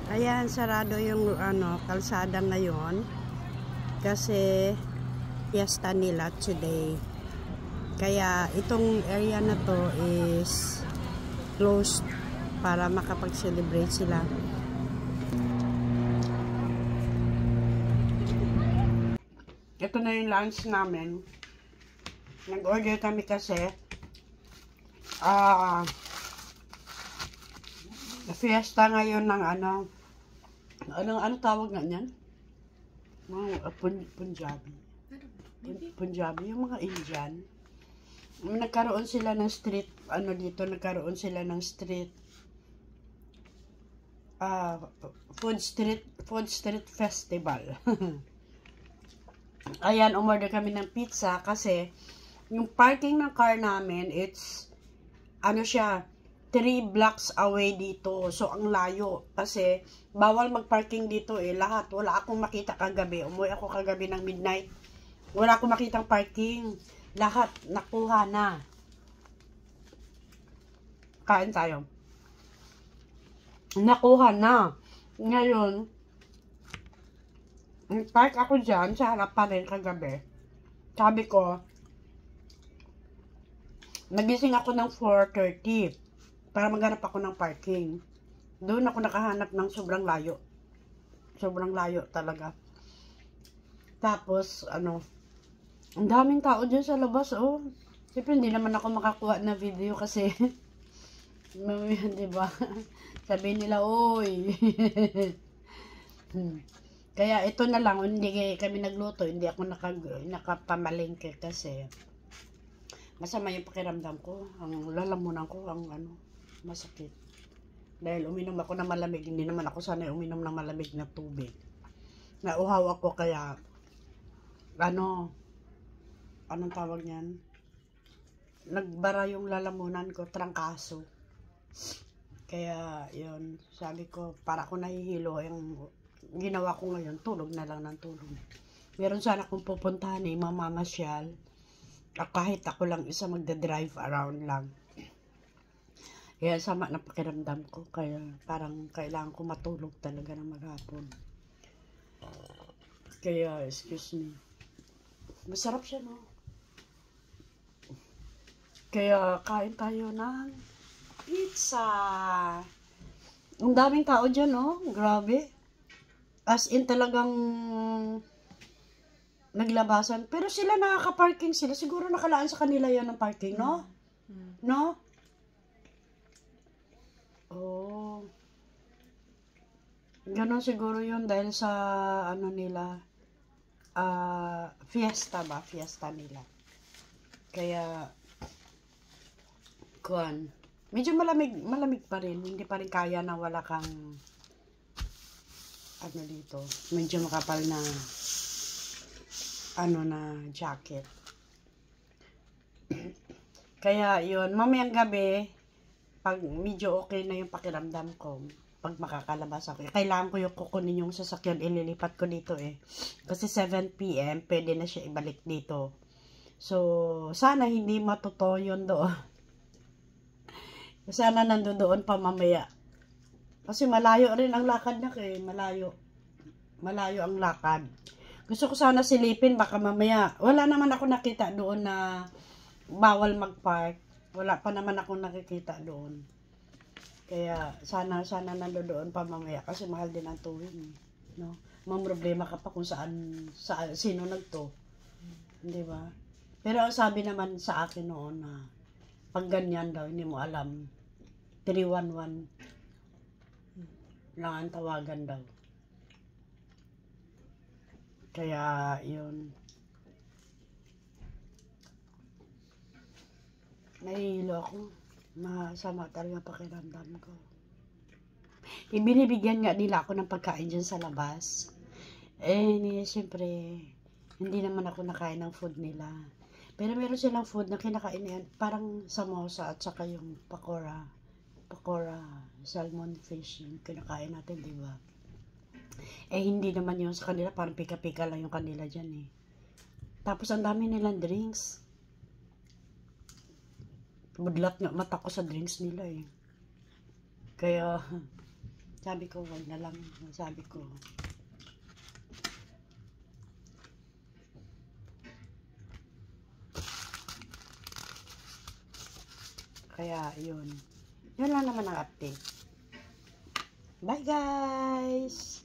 Ayan, sarado yung kalsada ngayon kasi fiesta nila today. Kaya itong area na to is closed para makapag-celebrate sila. Ito na yung lunch namin. Nag-order kami kasi fiesta ngayon ng anong tawag nga niyan? Punjabi. Punjabi, yung mga Indian. Nagkaroon sila ng street, nagkaroon sila ng street, food street festival. Ayan, umorder kami ng pizza kasi yung parking ng car namin, it's, 3 blocks away dito. So, ang layo. Kasi, bawal magparking dito lahat. Wala akong makita kagabi. Umuwi ako kagabi ng midnight. Wala akong makitang parking. Lahat, nakuha na. Kain tayo. Nakuha na. Ngayon, park ako dyan. Sa harap pa rin kagabi. Sabi ko, nagising ako ng 4:30. Para maghanap ako ng parking. Doon ako nakahanap ng sobrang layo. Sobrang layo talaga. Tapos, ang daming tao dyan sa labas, Siyempre, hindi naman ako makakuha na video kasi, diba? Sabi nila, oy. Kaya ito na lang, hindi kami nagluto, hindi ako nakapamalengke kasi, masama yung pakiramdam ko, ang lalamunan ko, masakit. Dahil uminom ako ng malamig, hindi naman ako sanay uminom ng malamig na tubig. Nauhaw ako kaya, anong tawag niyan? Nagbara yung lalamunan ko, trangkaso. Kaya, yun, sabi ko, para ako nahihilo, yung ginawa ko ngayon, tulog na lang ng tulog. Meron sana akong pupuntahan mamamasyal. Kahit ako lang isa magda-drive around lang. Kaya sama na pakiramdam ko. Kaya parang kailangan ko matulog talaga ng maghapon. Kaya, excuse me. Masarap siya, no? Kaya kain tayo ng pizza. Ang daming tao dyan, no? Grabe. As in talagang naglabasan. Pero sila nakaka-parking sila. Siguro nakalaan sa kanila yan ng parking, no? No? Oh. Ganon siguro yun dahil sa nila fiesta ba? Fiesta nila. Kaya medyo malamig pa rin. Hindi pa rin kaya na wala kang dito. Medyo makapal na na jacket. Kaya yun, mamayang gabi pag medyo okay na yung pakiramdam ko, pag makakalabas ako, kailangan ko yung kukunin yung sasakyan, ililipat ko dito kasi 7 PM pwede na siya ibalik dito. So sana hindi matuto yun doon. Sana nandoon pa mamaya kasi malayo rin ang lakad na malayo ang lakad. Gusto ko sana silipin, baka mamaya wala naman ako nakita doon na bawal magpark. Wala pa naman ako nakikita doon. Kaya sana nandoon pa mamaya kasi mahal din ang tuwing, no? Problema ka pa kung sino nagto. Di ba? Pero ang sabi naman sa akin noon na pag ganyan daw hindi mo alam 311 lang ang tawagan daw. Kaya yun. Nahihilo ako. Masama talaga pakiramdam ko. Ibinibigyan nga nila ako ng pagkain dyan sa labas. Siyempre, hindi naman ako nakain ng food nila. Pero meron silang food na kinakain yan. Parang samosa at saka yung pakora. pakora, salmon fish, yung kinakain natin, di ba? Eh, hindi naman yun sa kanila, parang pika-pika lang yung kanila dyan eh. Tapos, ang dami nilang drinks. Budlat nga mata ko sa drinks nila eh. Kaya, sabi ko, wag na lang. Sabi ko. Kaya, yun. Yun lang naman ang update. Bye, guys!